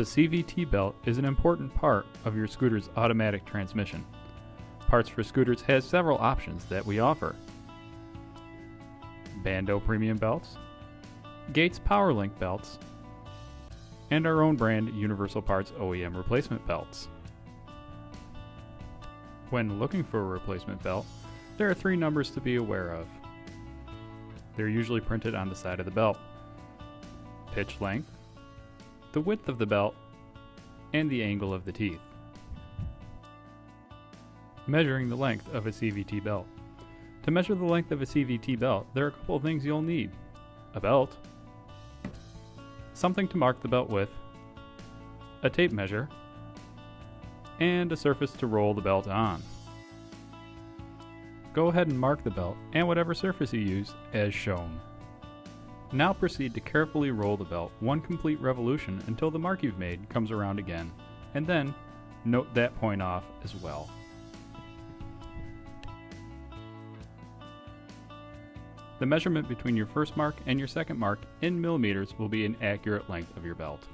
The CVT belt is an important part of your scooter's automatic transmission. Parts for Scooters has several options that we offer. Bando premium belts, Gates PowerLink belts, and our own brand Universal Parts OEM replacement belts. When looking for a replacement belt, there are 3 numbers to be aware of. They're usually printed on the side of the belt: pitch length, the width of the belt, and the angle of the teeth. Measuring the length of a CVT belt. To measure the length of a CVT belt, there are a couple of things you'll need: a belt, something to mark the belt with, a tape measure, and a surface to roll the belt on. Go ahead and mark the belt and whatever surface you use as shown. Now proceed to carefully roll the belt 1 complete revolution until the mark you've made comes around again, and then note that point off as well. The measurement between your first mark and your second mark in millimeters will be an accurate length of your belt.